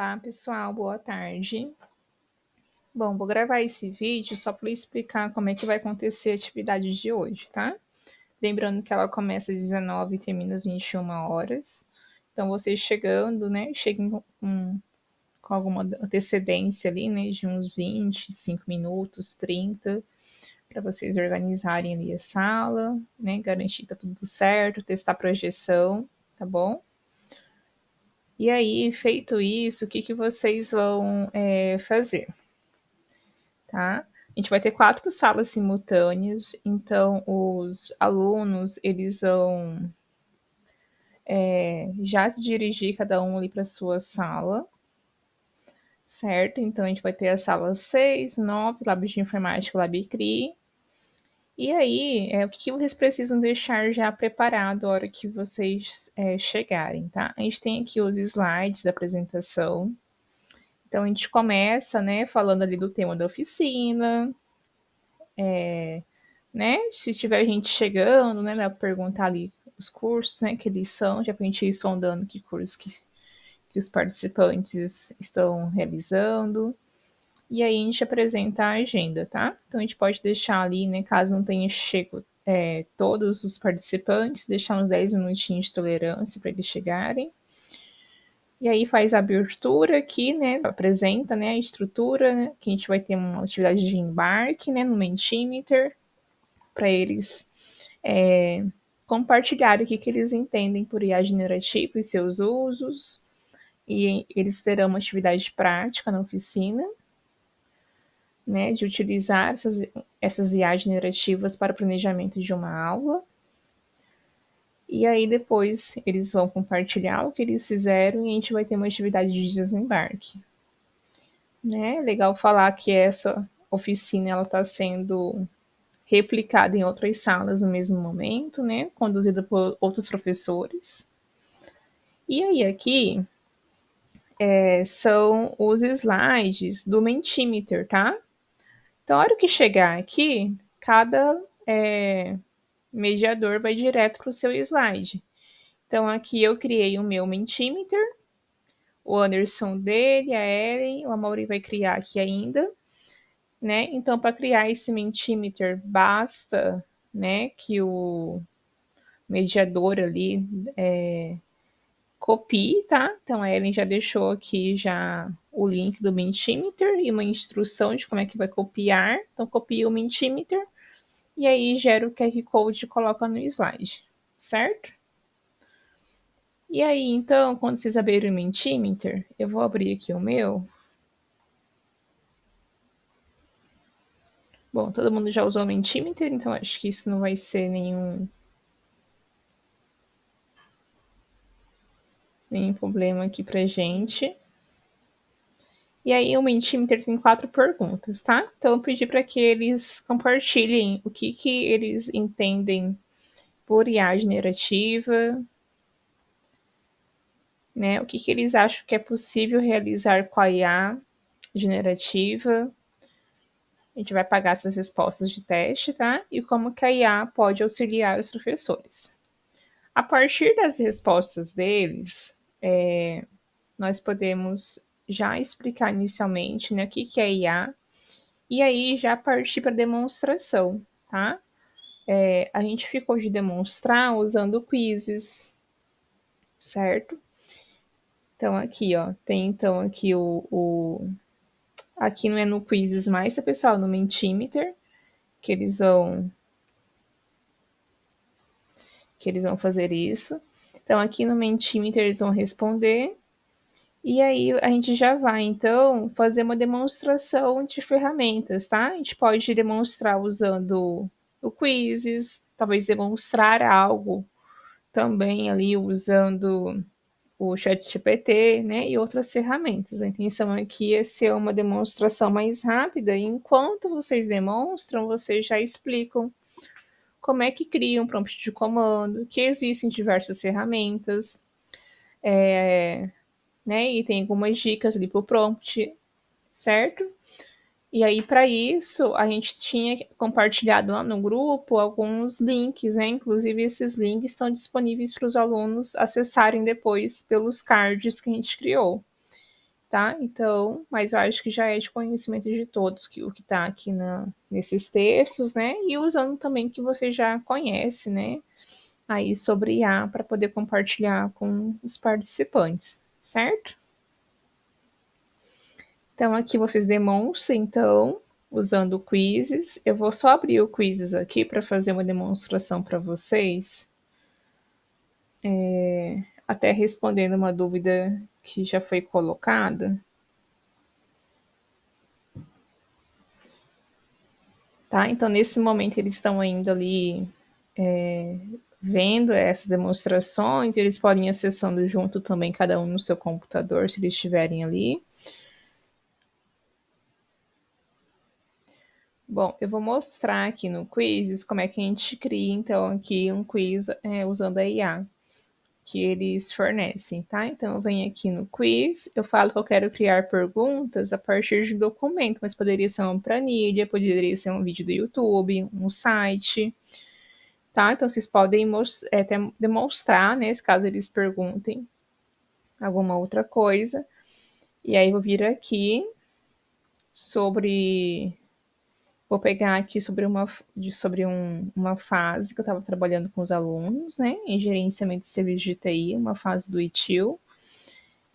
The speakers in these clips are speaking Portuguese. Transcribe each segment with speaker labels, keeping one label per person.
Speaker 1: Olá, pessoal, boa tarde. Bom, vou gravar esse vídeo só para explicar como é que vai acontecer a atividade de hoje, tá? Lembrando que ela começa às 19 e termina às 21 horas. Então, vocês chegando, né? Cheguem com alguma antecedência ali, né? De uns 25 minutos, 30, para vocês organizarem ali a sala, né? Garantir que tá tudo certo, testar a projeção, tá bom? E aí, feito isso, o que vocês vão fazer? Tá? A gente vai ter 4 salas simultâneas, então os alunos eles vão já se dirigir cada um ali para sua sala, certo? Então a gente vai ter a sala 6, 9, Lab de Informática, Lab CRI. E aí, o que vocês precisam deixar já preparado a hora que vocês chegarem, tá? A gente tem aqui os slides da apresentação. Então a gente começa, né, falando ali do tema da oficina, né? Se tiver gente chegando, né, dá pra perguntar ali os cursos, né, que eles são, já pra gente ir sondando que cursos que os participantes estão realizando. E aí a gente apresenta a agenda, tá? Então a gente pode deixar ali, né, caso não tenha chego todos os participantes, deixar uns 10 minutinhos de tolerância para eles chegarem. E aí faz a abertura aqui, né? Apresenta, né, a estrutura, né, que a gente vai ter uma atividade de embarque, né, no Mentimeter, para eles compartilharem o que eles entendem por IA generativa e seus usos. E eles terão uma atividade prática na oficina, né, de utilizar essas IA generativas para o planejamento de uma aula. E aí depois eles vão compartilhar o que eles fizeram e a gente vai ter uma atividade de desembarque. Né? Legal falar que essa oficina ela está sendo replicada em outras salas no mesmo momento, né? Conduzida por outros professores. E aí aqui são os slides do Mentimeter, tá? Então, a hora que chegar aqui, cada mediador vai direto para o seu slide. Então, aqui eu criei o meu Mentimeter, o Anderson dele, a Ellen, o Amaury vai criar aqui ainda, né? Então, para criar esse Mentimeter, basta, né, que o mediador ali copie, tá? Então, a Ellen já deixou aqui já o link do Mentimeter e uma instrução de como é que vai copiar. Então, copia o Mentimeter e aí gera o QR Code e coloca no slide, certo? E aí, então, quando vocês abrirem o Mentimeter, eu vou abrir aqui o meu. Bom, todo mundo já usou o Mentimeter, então acho que isso não vai ser nenhum problema aqui pra gente. E aí o Mentimeter tem 4 perguntas, tá? Então eu pedi para que eles compartilhem o que eles entendem por IA generativa, né? O que eles acham que é possível realizar com a IA generativa. A gente vai pagar essas respostas de teste, tá? E como que a IA pode auxiliar os professores. A partir das respostas deles, nós podemos já explicar inicialmente, né, o que é IA, e aí já partir para demonstração, tá? A gente ficou de demonstrar usando quizzes, certo? Então aqui, ó, tem então aqui aqui não é no quizzes mais, tá, pessoal? No Mentimeter, que eles vão fazer isso. Então aqui no Mentimeter eles vão responder e aí a gente já vai, então, fazer uma demonstração de ferramentas, tá? A gente pode demonstrar usando o quizzes, talvez demonstrar algo também ali usando o ChatGPT, né, e outras ferramentas. A intenção aqui é ser uma demonstração mais rápida e enquanto vocês demonstram, vocês já explicam como é que cria um prompt de comando, que existem diversas ferramentas, né, e tem algumas dicas ali para o prompt, certo? E aí, para isso, a gente tinha compartilhado lá no grupo alguns links, né? Inclusive, esses links estão disponíveis para os alunos acessarem depois pelos cards que a gente criou. tá? Então, mas eu acho que já é de conhecimento de todos que o que está aqui nesses textos, né? E usando também que você já conhece, né? Aí sobre IA para poder compartilhar com os participantes, certo? Então aqui vocês demonstram, então, usando quizzes. Eu vou só abrir o quizzes aqui para fazer uma demonstração para vocês, até respondendo uma dúvida que já foi colocada. Tá? Então, nesse momento, eles estão ainda ali vendo essas demonstrações, eles podem ir acessando junto também, cada um no seu computador, se eles estiverem ali. Bom, eu vou mostrar aqui no Quizzes como é que a gente cria, então, aqui um quiz usando a IA que eles fornecem, tá? Então, eu venho aqui no quiz, eu falo que eu quero criar perguntas a partir de documento, mas poderia ser uma planilha, poderia ser um vídeo do YouTube, um site, tá? Então, vocês podem até demonstrar, né, caso eles perguntem alguma outra coisa. E aí, eu vou vir aqui sobre. Vou pegar aqui uma fase que eu estava trabalhando com os alunos, né, em gerenciamento de serviços de TI, uma fase do ITIL.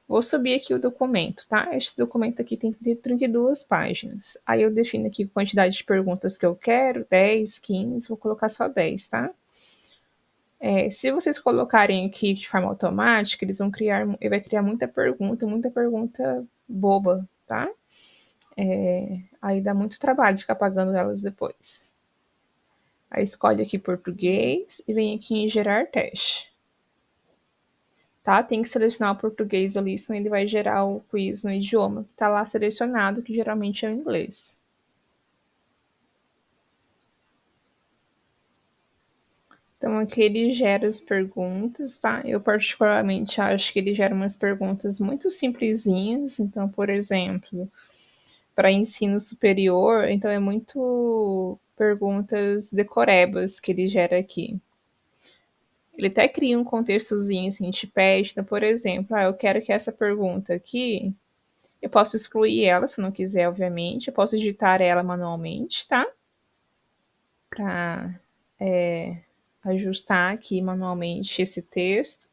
Speaker 1: Vou subir aqui o documento, tá? Este documento aqui tem 32 páginas. Aí eu defino aqui a quantidade de perguntas que eu quero, 10, 15, vou colocar só 10, tá? Se vocês colocarem aqui de forma automática, ele vai criar muita pergunta boba, tá? Aí dá muito trabalho ficar pagando elas depois. Aí escolhe aqui português e vem aqui em gerar teste. Tá? Tem que selecionar o português ali, senão ele vai gerar o quiz no idioma que está lá selecionado, que geralmente é o inglês. Então aqui ele gera as perguntas, tá? Eu particularmente acho que ele gera umas perguntas muito simplesinhas. Então, por exemplo, para ensino superior, então é muito perguntas decorebas que ele gera aqui. Ele até cria um contextozinho, assim, a gente pede, então, por exemplo, eu quero que essa pergunta aqui, eu posso excluir ela, se eu não quiser, obviamente, eu posso digitar ela manualmente, tá? Para ajustar aqui manualmente esse texto.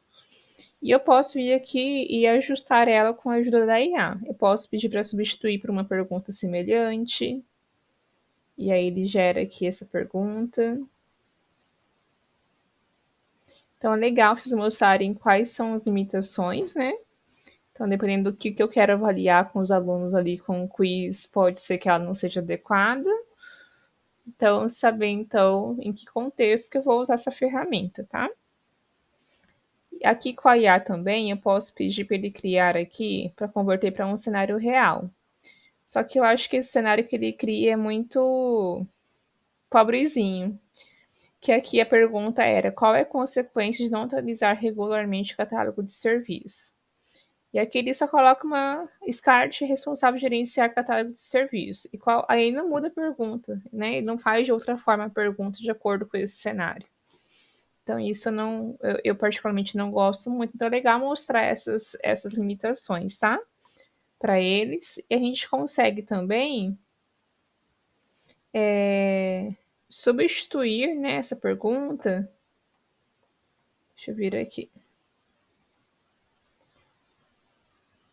Speaker 1: E eu posso vir aqui e ajustar ela com a ajuda da IA. Eu posso pedir para substituir por uma pergunta semelhante. E aí ele gera aqui essa pergunta. Então é legal vocês mostrarem quais são as limitações, né? Então, dependendo do que eu quero avaliar com os alunos ali com o quiz, pode ser que ela não seja adequada. Então, saber então em que contexto que eu vou usar essa ferramenta, tá? Aqui com a IA também eu posso pedir para ele criar aqui para converter para um cenário real. Só que eu acho que esse cenário que ele cria é muito pobrezinho. Que aqui a pergunta era: qual é a consequência de não atualizar regularmente o catálogo de serviços? E aqui ele só coloca uma SCART responsável por gerenciar catálogo de serviços. E aí não muda a pergunta, né? Ele não faz de outra forma a pergunta de acordo com esse cenário. Então, isso eu particularmente não gosto muito. Então, é legal mostrar essas limitações, tá? Para eles. E a gente consegue também substituir, né, essa pergunta. Deixa eu vir aqui.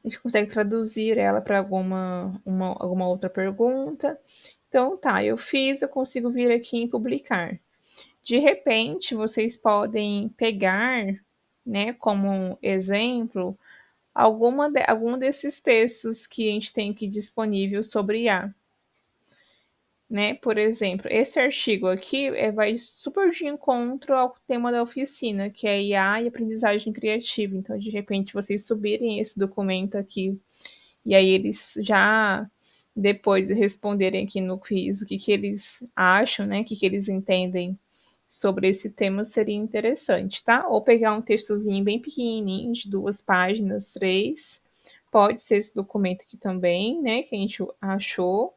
Speaker 1: A gente consegue traduzir ela para alguma outra pergunta. Então, tá, eu fiz, eu consigo vir aqui em publicar. De repente, vocês podem pegar, né, como exemplo, algum desses textos que a gente tem aqui disponível sobre IA. Né? Por exemplo, esse artigo aqui vai super de encontro ao tema da oficina, que é IA e aprendizagem criativa. Então, de repente, vocês subirem esse documento aqui e aí eles já depois responderem aqui no quiz o que eles acham, né? O que eles entendem sobre esse tema seria interessante, tá? Ou pegar um textozinho bem pequenininho, de 2 páginas, 3. Pode ser esse documento aqui também, né? Que a gente achou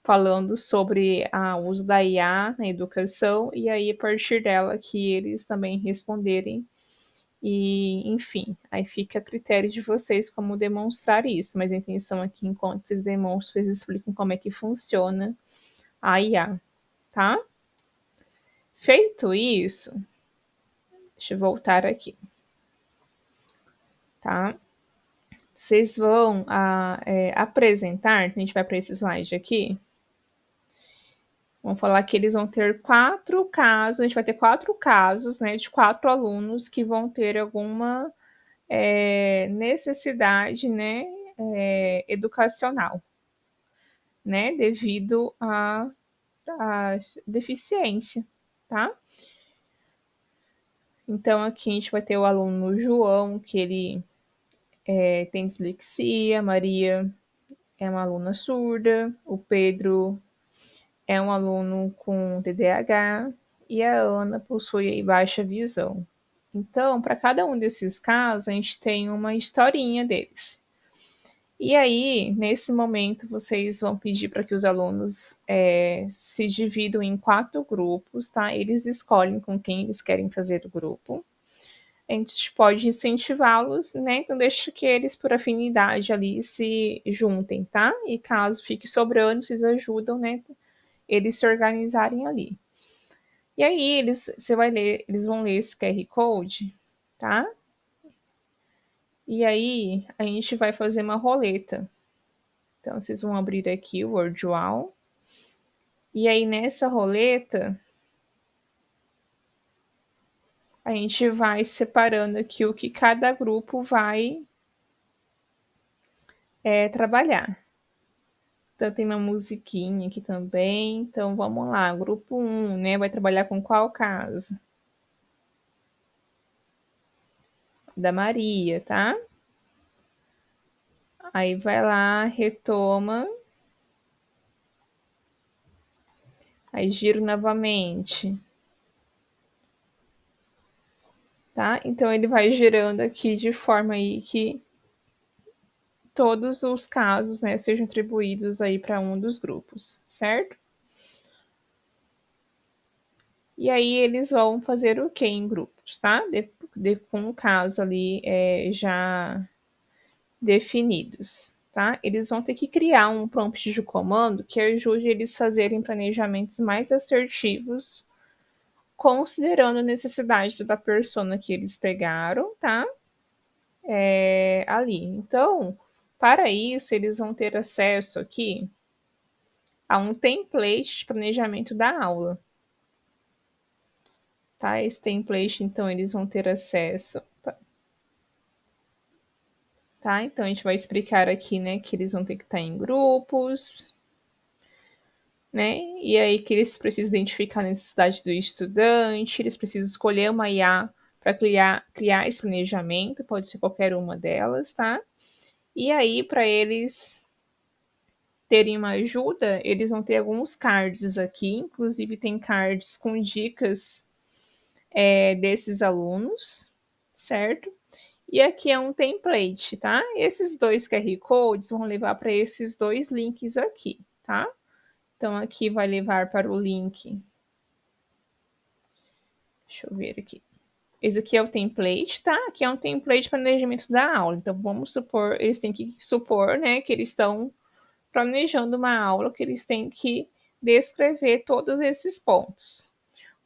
Speaker 1: falando sobre o uso da IA na educação, e aí a partir dela que eles também responderem E, enfim, aí fica a critério de vocês como demonstrar isso, mas a intenção aqui, enquanto vocês demonstram, vocês explicam como é que funciona a IA, tá? Feito isso, deixa eu voltar aqui, tá? Vocês vão apresentar, a gente vai para esse slide aqui, vamos falar que eles vão ter 4 casos, a gente vai ter 4 casos, né, de 4 alunos que vão ter alguma necessidade, né, educacional, né, devido à deficiência, tá? Então, aqui a gente vai ter o aluno João, que ele tem dislexia, Maria é uma aluna surda, o Pedro é um aluno com TDAH e a Ana possui baixa visão. Então, para cada um desses casos, a gente tem uma historinha deles. E aí, nesse momento, vocês vão pedir para que os alunos se dividam em 4 grupos, tá? Eles escolhem com quem eles querem fazer o grupo. A gente pode incentivá-los, né? Então, deixa que eles, por afinidade ali, se juntem, tá? E caso fique sobrando, vocês ajudam, né? Eles se organizarem ali. E aí, eles vão ler esse QR Code, tá? E aí, a gente vai fazer uma roleta. Então, vocês vão abrir aqui o WordWall. E aí, nessa roleta, a gente vai separando aqui o que cada grupo vai trabalhar. Então, tem uma musiquinha aqui também. Então, vamos lá. Grupo 1, né? Vai trabalhar com qual caso? Da Maria, tá? Aí vai lá, retoma. Aí giro novamente. Tá? Então, ele vai girando aqui de forma aí que todos os casos, né, sejam atribuídos aí para um dos grupos, certo? E aí eles vão fazer o que em grupos, tá? Com o caso ali já definidos, tá? Eles vão ter que criar um prompt de comando que ajude eles a fazerem planejamentos mais assertivos, considerando a necessidade da persona que eles pegaram, tá? Ali. Então, para isso, eles vão ter acesso aqui a um template de planejamento da aula. Tá? Esse template, então, eles vão ter acesso. Tá? Então, a gente vai explicar aqui, né, que eles vão ter que estar em grupos, né? E aí que eles precisam identificar a necessidade do estudante, eles precisam escolher uma IA para criar esse planejamento, pode ser qualquer uma delas, tá? E aí, para eles terem uma ajuda, eles vão ter alguns cards aqui, inclusive tem cards com dicas desses alunos, certo? E aqui é um template, tá? Esses 2 QR Codes vão levar para esses 2 links aqui, tá? Então, aqui vai levar para o link. Deixa eu ver aqui. Esse aqui é o template, tá? Aqui é um template de planejamento da aula. Então, vamos supor, eles têm que supor, né, que eles estão planejando uma aula, que eles têm que descrever todos esses pontos.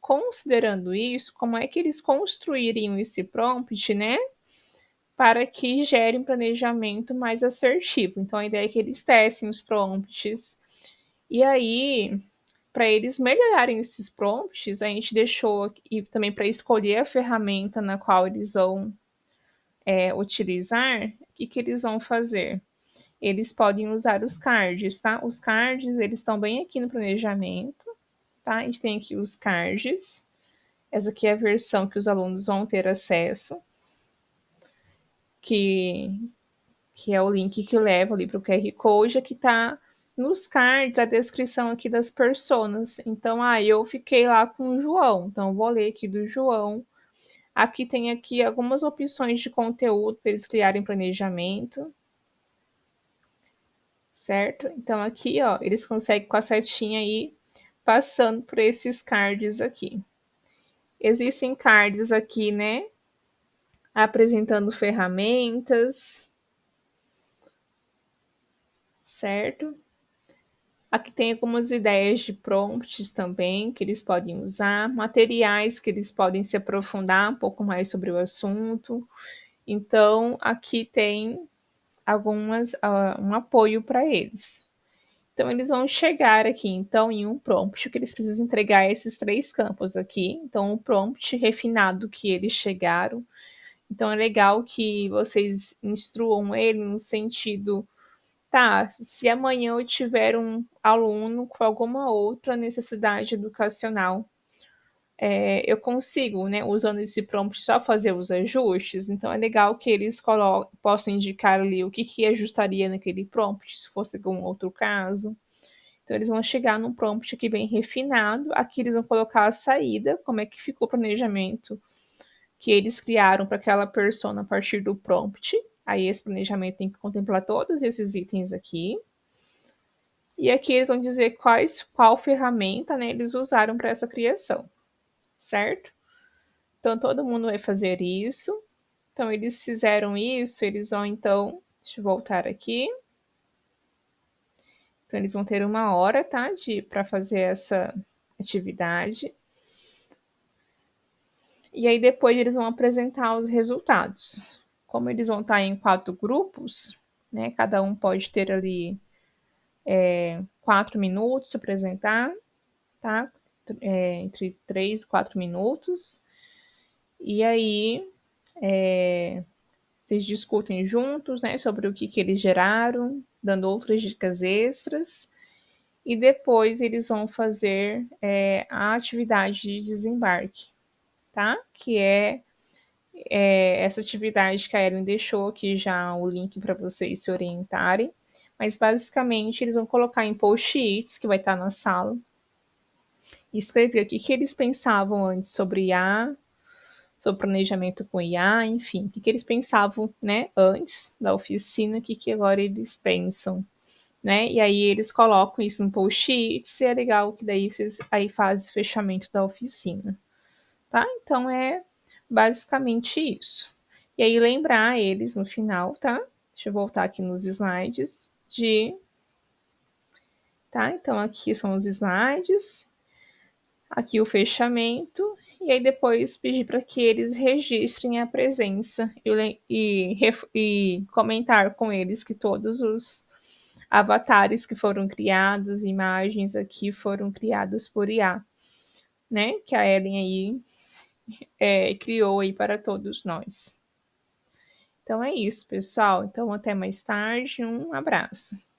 Speaker 1: Considerando isso, como é que eles construiriam esse prompt, né? Para que gere um planejamento mais assertivo. Então, a ideia é que eles testem os prompts. E aí, para eles melhorarem esses prompts, a gente deixou e também para escolher a ferramenta na qual eles vão utilizar, o que eles vão fazer? Eles podem usar os cards, tá? Os cards, eles estão bem aqui no planejamento, tá? A gente tem aqui os cards. Essa aqui é a versão que os alunos vão ter acesso, que é o link que leva ali para o QR Code, aqui está nos cards a descrição aqui das personas. Então, eu fiquei lá com o João, então vou ler aqui do João. Aqui tem aqui algumas opções de conteúdo para eles criarem planejamento, certo? Então, aqui, ó, eles conseguem com a setinha aí, passando por esses cards aqui. Existem cards aqui, né, apresentando ferramentas, certo? Aqui tem algumas ideias de prompts também que eles podem usar, materiais que eles podem se aprofundar um pouco mais sobre o assunto. Então, aqui tem um apoio para eles. Então, eles vão chegar aqui, então, em um prompt que eles precisam entregar esses 3 campos aqui. Então, o prompt refinado que eles chegaram. Então, é legal que vocês instruam ele no sentido: tá, se amanhã eu tiver um aluno com alguma outra necessidade educacional, eu consigo, né, usando esse prompt, só fazer os ajustes. Então é legal que eles possam indicar ali o que, que ajustaria naquele prompt, se fosse algum outro caso. Então eles vão chegar num prompt aqui bem refinado. Aqui eles vão colocar a saída, como é que ficou o planejamento que eles criaram para aquela persona a partir do prompt. Aí esse planejamento tem que contemplar todos esses itens aqui. E aqui eles vão dizer qual ferramenta, né, eles usaram para essa criação, certo? Então todo mundo vai fazer isso. Então eles fizeram isso, eles vão então, deixa eu voltar aqui. Então eles vão ter 1 hora, tá, para fazer essa atividade. E aí depois eles vão apresentar os resultados. Como eles vão estar em 4 grupos, né, cada um pode ter ali 4 minutos para apresentar, tá? Entre 3 e 4 minutos. E aí vocês discutem juntos, né, sobre o que, que eles geraram, dando outras dicas extras. E depois eles vão fazer a atividade de desembarque, tá? Que essa atividade que a Ellen deixou aqui já o link para vocês se orientarem. Mas basicamente eles vão colocar em post-its que vai estar na sala e escrever o que, que eles pensavam antes sobre IA, sobre planejamento com IA, enfim, o que, que eles pensavam, né, antes da oficina, o que, que agora eles pensam, né? E aí eles colocam isso no post-its e é legal que daí vocês aí fazem o fechamento da oficina, tá? Então é basicamente isso. E aí lembrar eles no final, tá? Deixa eu voltar aqui nos slides tá? Então aqui são os slides, aqui o fechamento, e aí depois pedir para que eles registrem a presença e comentar com eles que todos os avatares que foram criados, imagens aqui foram criadas por IA, né? Que a Ellen aí criou aí para todos nós. Então é isso, pessoal. Então até mais tarde. Um abraço.